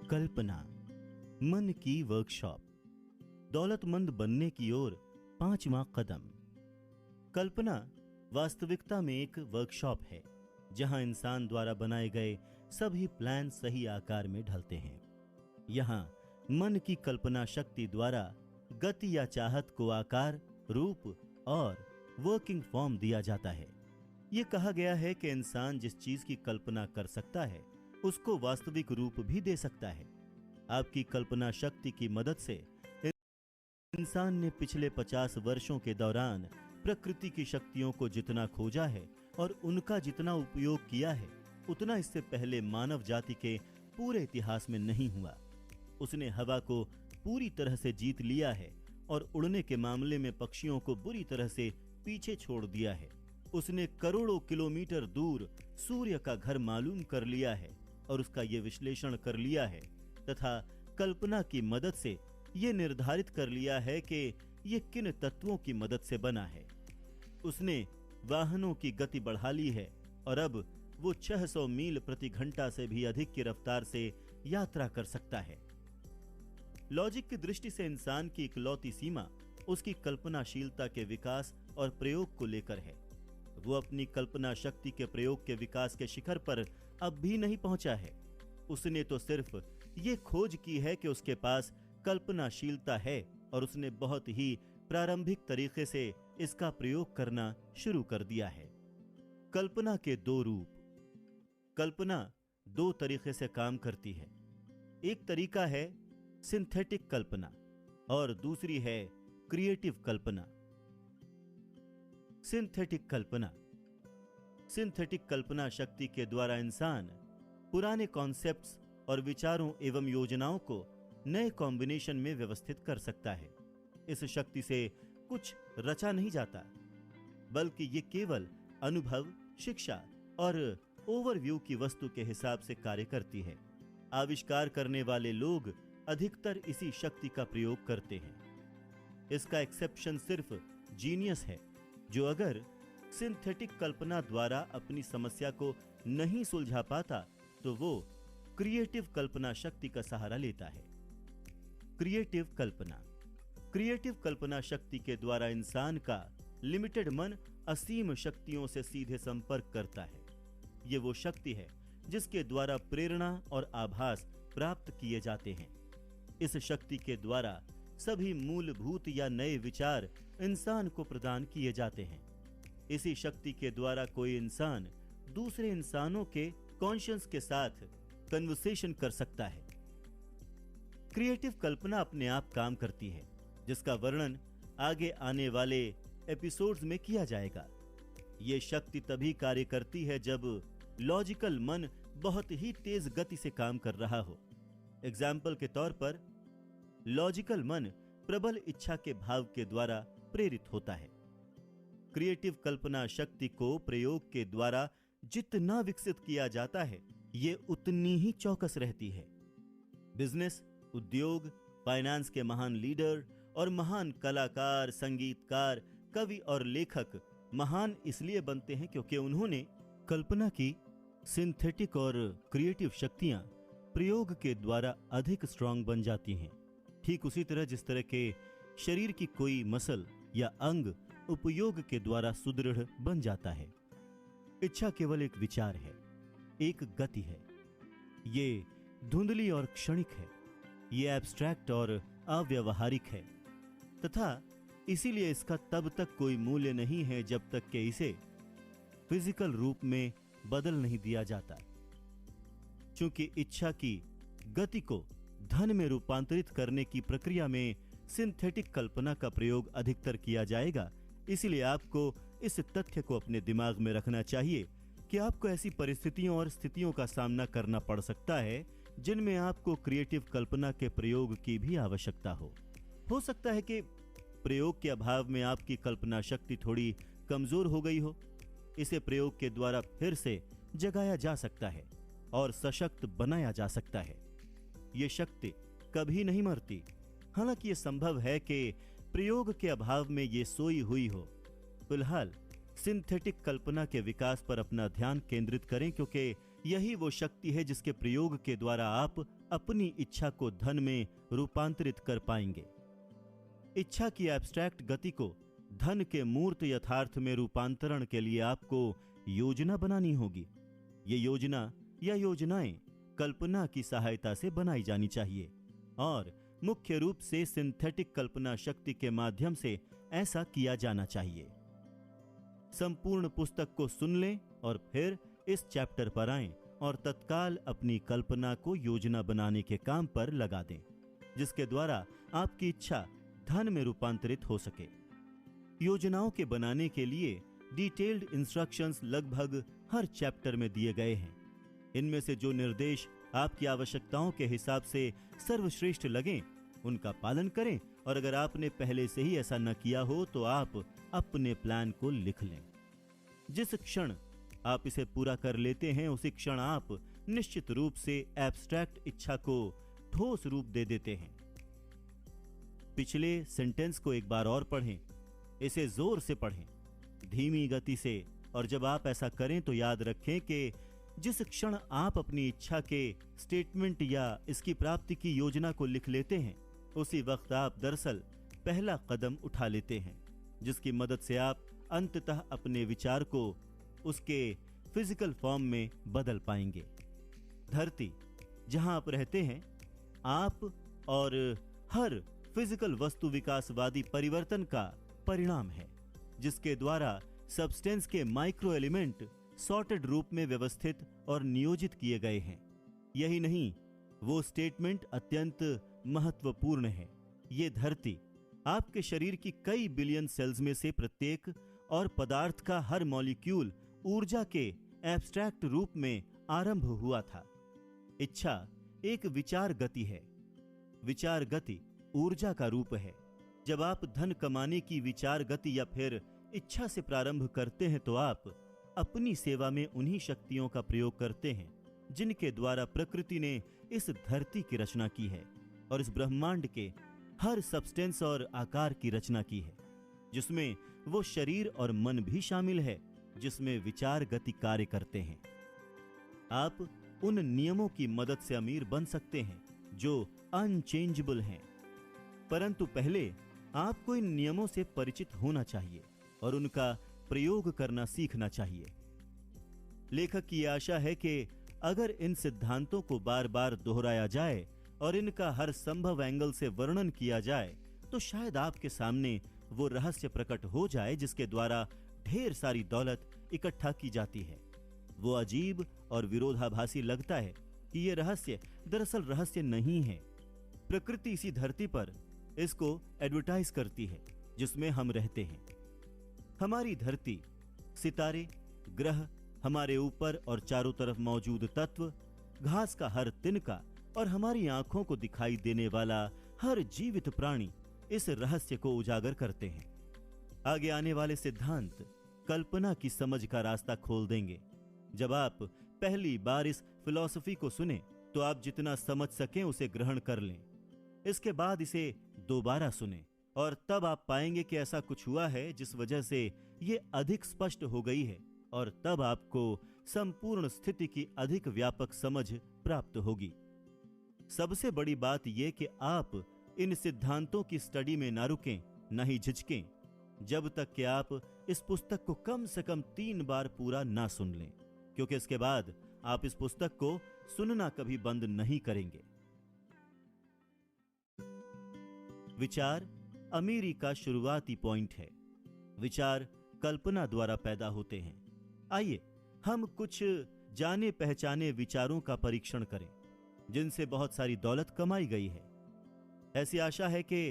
कल्पना, मन की वर्कशॉप, दौलतमंद बनने की ओर 5वां कदम। कल्पना वास्तविकता में एक वर्कशॉप है जहां इंसान द्वारा बनाए गए सभी प्लान सही आकार में ढलते हैं। यहां मन की कल्पना शक्ति द्वारा गति या चाहत को आकार, रूप और वर्किंग फॉर्म दिया जाता है। यह कहा गया है कि इंसान जिस चीज की कल्पना कर सकता है उसको वास्तविक रूप भी दे सकता है। आपकी कल्पना शक्ति की मदद से इंसान ने पिछले 50 वर्षों के दौरान प्रकृति की शक्तियों को जितना खोजा है और उनका जितना उपयोग किया है, उतना इससे पहले मानव जाति के पूरे इतिहास में नहीं हुआ। उसने हवा को पूरी तरह से जीत लिया है और उड़ने के मामले में पक्षियों को बुरी तरह से पीछे छोड़ दिया है। उसने करोड़ों किलोमीटर दूर सूर्य का घर मालूम कर लिया है और उसका ये विश्लेषण कर लिया है तथा कल्पना की मदद से ये निर्धारित कर लिया है कि ये किन तत्वों की मदद से बना है। उसने वाहनों की गति बढ़ा ली है और अब वो 600 मील प्रति घंटा से भी अधिक की रफ्तार से यात्रा कर सकता है। लॉजिक की दृष्टि से इंसान की इकलौती सीमा उसकी कल्पनाशीलता के विकास और प्रयोग को लेकर है। वो अपनी कल्पना शक्ति के प्रयोग के विकास के शिखर पर अब भी नहीं पहुंचा है। उसने तो सिर्फ ये खोज की है कि उसके पास कल्पनाशीलता है और उसने बहुत ही प्रारंभिक तरीके से इसका प्रयोग करना शुरू कर दिया है। कल्पना के दो रूप। कल्पना दो तरीके से काम करती है। एक तरीका है सिंथेटिक कल्पना और दूसरी है क्रिएटिव कल्पना। सिंथेटिक कल्पना। सिंथेटिक कल्पना शक्ति के द्वारा इंसान पुराने कॉन्सेप्ट्स और विचारों एवं योजनाओं को नए कॉम्बिनेशन में व्यवस्थित कर सकता है। इस शक्ति से कुछ रचा नहीं जाता, बल्कि ये केवल अनुभव, शिक्षा और ओवरव्यू की वस्तु के हिसाब से कार्य करती है। आविष्कार करने वाले लोग अधिकतर इसी शक्ति का प्रयोग करते हैं। इसका एक्सेप्शन सिर्फ जीनियस है, जो अगर सिंथेटिक कल्पना द्वारा अपनी समस्या को नहीं सुलझा पाता तो वो क्रिएटिव कल्पना शक्ति का सहारा लेता है। क्रिएटिव कल्पना। क्रिएटिव कल्पना शक्ति के द्वारा इंसान का लिमिटेड मन असीम शक्तियों से सीधे संपर्क करता है। ये वो शक्ति है जिसके द्वारा प्रेरणा और आभास प्राप्त किए जाते हैं। इस शक्ति के द्वारा सभी मूलभूत या नए विचार इंसान को प्रदान किए जाते हैं। इसी शक्ति के द्वारा कोई इंसान दूसरे इंसानों के कॉन्शियस के साथ कन्वर्सेशन कर सकता है। क्रिएटिव कल्पना अपने आप काम करती है, जिसका वर्णन आगे आने वाले एपिसोड्स में किया जाएगा। यह शक्ति तभी कार्य करती है जब लॉजिकल मन बहुत ही तेज गति से काम कर रहा हो। एग्जाम्पल के तौर पर, लॉजिकल मन प्रबल इच्छा के भाव के द्वारा प्रेरित होता है। क्रिएटिव कल्पना शक्ति को प्रयोग के द्वारा जितना विकसित किया जाता है, ये उतनी ही चौकस रहती है। बिजनेस, उद्योग, फाइनेंस के महान लीडर और महान कलाकार, संगीतकार, कवि और लेखक महान इसलिए बनते हैं क्योंकि उन्होंने कल्पना की सिंथेटिक और क्रिएटिव शक्तियां प्रयोग के द्वारा अधिक स्ट्रांग बन जाती हैं। ठीक उसी तरह जिस तरह के शरीर की कोई मसल या अंग उपयोग के द्वारा सुदृढ़ बन जाता है। इच्छा केवल एक विचार है, एक गति है। ये धुंधली और क्षणिक है। ये एब्स्ट्रैक्ट और अव्यावहारिक है तथा इसीलिए इसका तब तक कोई मूल्य नहीं है जब तक कि इसे फिजिकल रूप में बदल नहीं दिया जाता। चूंकि इच्छा की गति को धन में रूपांतरित करने की प्रक्रिया में सिंथेटिक कल्पना का प्रयोग अधिकतर किया जाएगा, इसलिए आपको इस तथ्य को अपने दिमाग में रखना चाहिए कि आपको ऐसी परिस्थितियों और स्थितियों का सामना करना पड़ सकता है जिनमें आपको क्रिएटिव कल्पना के प्रयोग की भी आवश्यकता हो सकता है कि प्रयोग के अभाव में आपकी कल्पना शक्ति थोड़ी कमजोर हो गई हो। इसे प्रयोग के द्वारा फिर से जगाया जा सकता है और सशक्त बनाया जा सकता है। ये शक्ति कभी नहीं मरती। हालांकि ये संभव है कि प्रयोग के अभाव में ये सोई हुई हो। फिलहाल सिंथेटिक कल्पना के विकास पर अपना ध्यान केंद्रित करें, क्योंकि यही वो शक्ति है जिसके प्रयोग के द्वारा आप अपनी इच्छा को धन में रूपांतरित कर पाएंगे। इच्छा की एब्स्ट्रैक्ट गति को धन के मूर्त यथार्थ में रूपांतरण के लिए आपको योजना बनानी होगी। ये योजना या योजनाएं कल्पना की सहायता से बनाई जानी चाहिए और मुख्य रूप से सिंथेटिक कल्पना शक्ति के माध्यम से ऐसा किया जाना चाहिए। संपूर्ण पुस्तक को सुन लें और फिर इस चैप्टर पर आएं और तत्काल अपनी कल्पना को योजना बनाने के काम पर लगा दें, जिसके द्वारा आपकी इच्छा धन में रूपांतरित हो सके। योजनाओं के बनाने के लिए डिटेल्ड इंस्ट्रक्शंस लगभग हर चैप्टर में दिए गए हैं। इनमें से जो निर्देश आपकी आवश्यकताओं के हिसाब से सर्वश्रेष्ठ लगें, उनका पालन करें और अगर आपने पहले से ही ऐसा न किया हो तो आप अपने प्लान को लिख लें। जिस क्षण आप इसे पूरा कर लेते हैं उसी क्षण आप निश्चित रूप से एब्स्ट्रैक्ट इच्छा को ठोस रूप दे देते हैं। पिछले सेंटेंस को एक बार और पढ़ें, इसे जोर से पढ़ें, धीमी गति से, और जब आप ऐसा करें तो याद रखें कि जिस क्षण आप अपनी इच्छा के स्टेटमेंट या इसकी प्राप्ति की योजना को लिख लेते हैं उसी वक्त आप दरअसल पहला कदम उठा लेते हैं, जिसकी मदद से आप अंततः अपने विचार को उसके फिजिकल फॉर्म में बदल पाएंगे। धरती जहां आप रहते हैं, आप और हर फिजिकल वस्तु विकासवादी परिवर्तन का परिणाम है, जिसके द्वारा सब्सटेंस के माइक्रो एलिमेंट सॉर्टेड रूप में व्यवस्थित और नियोजित किए गए हैं। यही नहीं, वो स्टेटमेंट अत्यंत महत्वपूर्ण है। ये धरती आपके शरीर की कई बिलियन सेल्स में से प्रत्येक और पदार्थ का हर मॉलिक्यूल ऊर्जा के एब्स्ट्रैक्ट रूप में आरंभ हुआ था। इच्छा एक विचार गति है। विचार गति ऊर्जा का रूप है। जब आप धन कमाने की विचार गति या फिर इच्छा से प्रारंभ करते हैं तो आप अपनी सेवा में उन्हीं शक्तियों का प्रयोग करते हैं जिनके द्वारा प्रकृति ने इस धरती की रचना की है और इस ब्रह्मांड के हर सब्सटेंस और आकार की रचना की है, जिसमें वो शरीर और मन भी शामिल है जिसमें विचार गति कार्य करते हैं। आप उन नियमों की मदद से अमीर बन सकते हैं जो अनचेंजेबल हैं, परंतु पहले आपको इन नियमों से परिचित होना चाहिए और उनका प्रयोग करना सीखना चाहिए। लेखक की आशा है कि अगर इन सिद्धांतों को बार बार दोहराया जाए और इनका हर संभव एंगल से वर्णन किया जाए तो शायद आपके सामने वो रहस्य प्रकट हो जाए जिसके द्वारा ढेर सारी दौलत इकट्ठा की जाती है। वो अजीब और विरोधाभासी लगता है कि ये रहस्य दरअसल रहस्य नहीं है। प्रकृति इसी धरती पर इसको एडवर्टाइज करती है जिसमें हम रहते हैं। हमारी धरती, सितारे, ग्रह, हमारे ऊपर और चारों तरफ मौजूद तत्व, घास का हर तिनका और हमारी आंखों को दिखाई देने वाला हर जीवित प्राणी इस रहस्य को उजागर करते हैं। आगे आने वाले सिद्धांत कल्पना की समझ का रास्ता खोल देंगे। जब आप पहली बार इस फिलॉसफी को सुने तो आप जितना समझ सकें उसे ग्रहण कर लें। इसके बाद इसे दोबारा सुने और तब आप पाएंगे कि ऐसा कुछ हुआ है जिस वजह से ये अधिक स्पष्ट हो गई है और तब आपको संपूर्ण स्थिति की अधिक व्यापक समझ प्राप्त होगी। सबसे बड़ी बात यह कि आप इन सिद्धांतों की स्टडी में ना रुकें, न ही झिझकें, जब तक कि आप इस पुस्तक को कम से कम 3 बार पूरा ना सुन लें, क्योंकि इसके बाद आप इस पुस्तक को सुनना कभी बंद नहीं करेंगे। विचार अमीरी का शुरुआती पॉइंट है। विचार कल्पना द्वारा पैदा होते हैं। आइए हम कुछ जाने पहचाने विचारों का परीक्षण करें जिनसे बहुत सारी दौलत कमाई गई है। ऐसी आशा है कि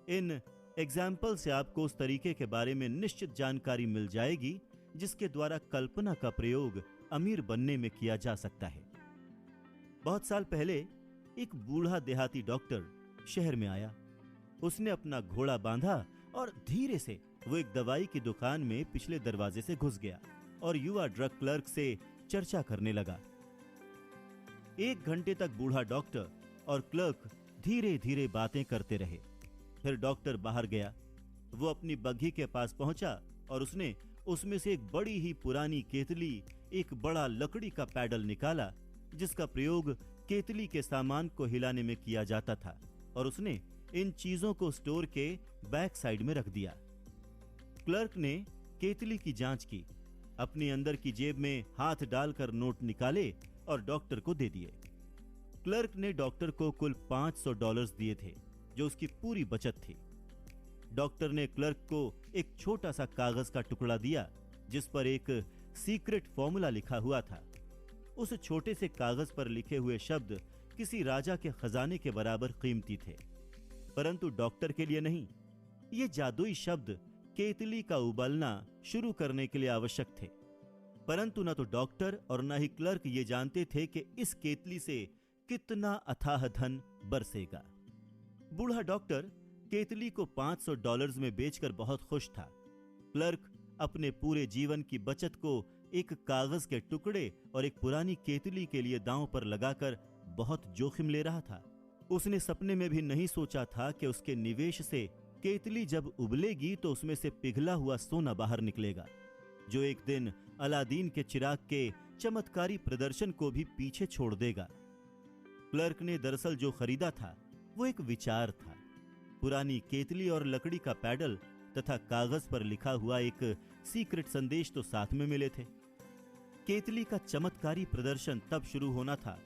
इन एग्जाम्पल से आपको उस तरीके के बारे में निश्चित जानकारी मिल जाएगी जिसके द्वारा कल्पना का प्रयोग अमीर बनने में किया जा सकता है। बहुत साल पहले एक बूढ़ा देहाती डॉक्टर शहर में आया। उसने अपना घोड़ा बांधा और धीरे से वो एक दवाई की दुकान में पिछले दरवाजे से घुस गया और युवा ड्रग क्लर्क से चर्चा करने लगा। 1 घंटे तक बूढ़ा डॉक्टर और क्लर्क धीरे धीरे बातें करते रहे। फिर डॉक्टर बाहर गया। वो अपनी बग्घी के पास पहुंचा और उसने उसमें से एक बड़ी ही पुरानी केतली एक बड़ा लकड़ी का पैडल निकाला जिसका प्रयोग केतली के सामान को हिलाने में किया जाता था, और उसने इन चीजों को स्टोर के बैक साइड में रख दिया। क्लर्क ने केतली की जांच की, अपने अंदर की जेब में हाथ डालकर नोट निकाले और डॉक्टर को दे दिए। क्लर्क ने डॉक्टर को कुल $500 दिए थे, जो उसकी पूरी बचत थी। डॉक्टर ने क्लर्क को एक छोटा सा कागज का टुकड़ा दिया जिस पर एक सीक्रेट फॉर्मूला लिखा हुआ था। उस छोटे से कागज पर लिखे हुए शब्द किसी राजा के खजाने के बराबर कीमती थे, परंतु डॉक्टर के लिए नहीं। ये जादुई शब्द केतली का उबलना शुरू करने के लिए आवश्यक थे, परंतु न तो डॉक्टर और न ही क्लर्क ये जानते थे कि इस केतली से कितना अथाह धन बरसेगा। बूढ़ा डॉक्टर केतली को $500 में बेचकर बहुत खुश था। क्लर्क अपने पूरे जीवन की बचत को एक कागज के टुकड़े और एक पुरानी केतली के लिए दांव पर लगाकर बहुत जोखिम ले रहा था। उसने सपने में भी नहीं सोचा था कि उसके निवेश से केतली जब उबलेगी तो उसमें से पिघला हुआ सोना बाहर निकलेगा, जो एक दिन अलादीन के चिराग के चमत्कारी प्रदर्शन को भी पीछे छोड़ देगा। क्लर्क ने दरअसल जो खरीदा था वो एक विचार था। पुरानी केतली और लकड़ी का पैडल तथा कागज पर लिखा हुआ एक सीक्रेट संदेश तो साथ में मिले थे। केतली का चमत्कारी प्रदर्शन तब शुरू होना था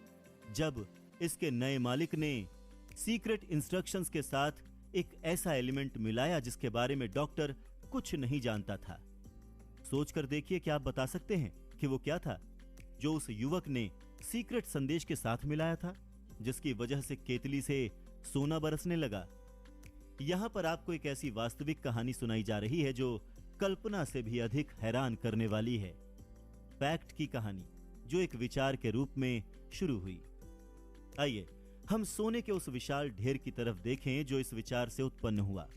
जब इसके नए मालिक ने सीक्रेट इंस्ट्रक्शंस के साथ एक ऐसा एलिमेंट मिलाया जिसके बारे में डॉक्टर कुछ नहीं जानता था। सोचकर देखिए, क्या आप बता सकते हैं कि वो क्या था जो उस युवक ने सीक्रेट संदेश के साथ मिलाया था, जिसकी वजह से केतली से सोना बरसने लगा। यहां पर आपको एक ऐसी वास्तविक कहानी सुनाई जा रही है जो कल्पना से भी अधिक हैरान करने वाली है। फैक्ट की कहानी जो एक विचार के रूप में शुरू हुई। आइए हम सोने के उस विशाल ढेर की तरफ देखें जो इस विचार से उत्पन्न हुआ।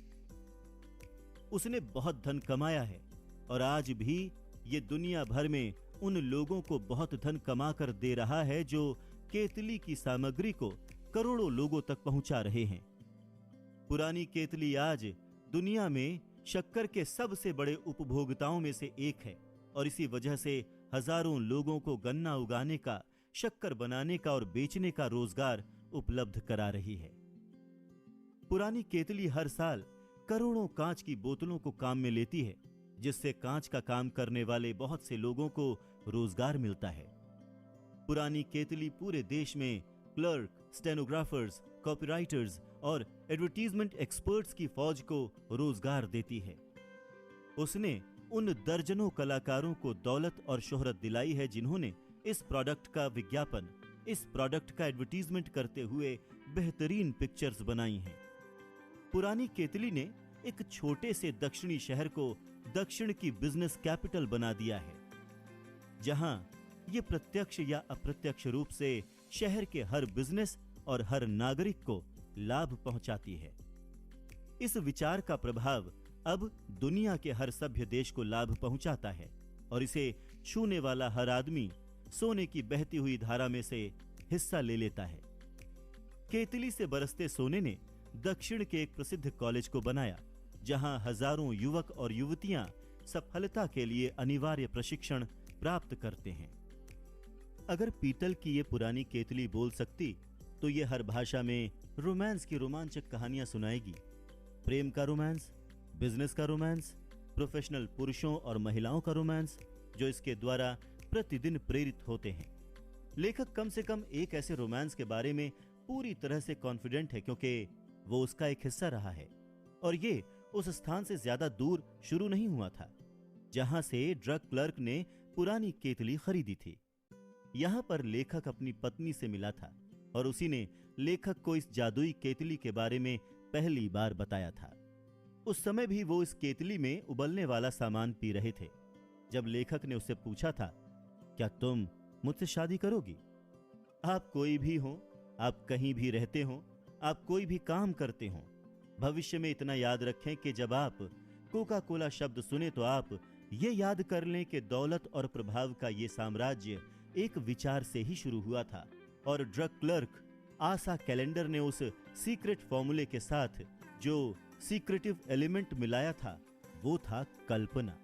उसने बहुत धन कमाया है और आज भी ये दुनिया भर में उन लोगों को बहुत धन कमा कर दे रहा है जो केतली की सामग्री को करोड़ों लोगों तक पहुंचा रहे हैं। पुरानी केतली आज दुनिया में शक्कर के सबसे बड़े उपभोक्ताओं में से एक है और इसी वजह से हजारों लोगों को गन्ना उगाने का, शक्कर बनाने का और बेचने का रोजगार उपलब्ध करा रही है। पुरानी केतली हर साल करोड़ों कांच की बोतलों को काम में लेती है, जिससे कांच का काम करने वाले बहुत से लोगों को रोजगार मिलता है। पुरानी केतली पूरे देश में क्लर्क, स्टेनोग्राफर्स, कॉपीराइटर्स और एडवर्टीजमेंट एक्सपर्ट्स की फौज को रोजगार देती है। उसने उन दर्जनों कलाकारों को दौलत और शोहरत दिलाई है जिन्होंने इस प्रोडक्ट का विज्ञापन, इस प्रोडक्ट का एडवर्टीजमेंट करते हुए बेहतरीन पिक्चर्स बनाई हैं। पुरानी केतली ने एक छोटे से दक्षिणी शहर को दक्षिण की बिजनेस कैपिटल बना दिया है, जहां ये प्रत्यक्ष या अप्रत्यक्ष रूप से शहर के हर बिजनेस और हर नागरिक को लाभ पहुंचाती है। इस विचार का प्रभाव अब दुनिया के हर सभ्य देश को लाभ पहुंचाता है और इसे छूने वाला हर आदमी सोने की बहती हुई धारा में से हिस्सा ले लेता है। केतली से बरसते सोने ने दक्षिण के एक प्रसिद्ध कॉलेज को बनाया, जहां हजारों युवक और युवतियां सफलता के लिए अनिवार्य प्रशिक्षण प्राप्त करते हैं। अगर पीतल की ये पुरानी केतली बोल सकती तो ये हर भाषा में रोमांस की रोमांचक कहानियां सुनाएगी। प्रेम का रोमांस, बिजनेस का रोमांस, प्रोफेशनल पुरुषों और महिलाओं का रोमांस, जो इसके द्वारा प्रतिदिन प्रेरित होते हैं। लेखक कम से कम एक ऐसे रोमांस के बारे में पूरी तरह से कॉन्फिडेंट है क्योंकि वो उसका एक हिस्सा रहा है और ये उस स्थान से ज्यादा दूर शुरू नहीं हुआ था जहां से ड्रग क्लर्क ने पुरानी केतली खरीदी थी। यहां पर लेखक अपनी पत्नी से मिला था और उसी ने लेखक को इस जादुई केतली के बारे में पहली बार बताया था। उस समय भी वो इस केतली में उबलने वाला सामान पी रहे थे जब लेखक ने उससे पूछा था, क्या तुम मुझसे शादी करोगी? आप कोई भी हो, आप कहीं भी रहते हो, आप कोई भी काम करते हो, भविष्य में इतना याद रखें कि जब आप कोका कोला शब्द सुने तो आप ये याद कर लें कि दौलत और प्रभाव का ये साम्राज्य एक विचार से ही शुरू हुआ था और ड्रग क्लर्क आशा कैलेंडर ने उस सीक्रेट फॉर्मूले के साथ जो सीक्रेटिव एलिमेंट मिलाया था वो था कल्पना।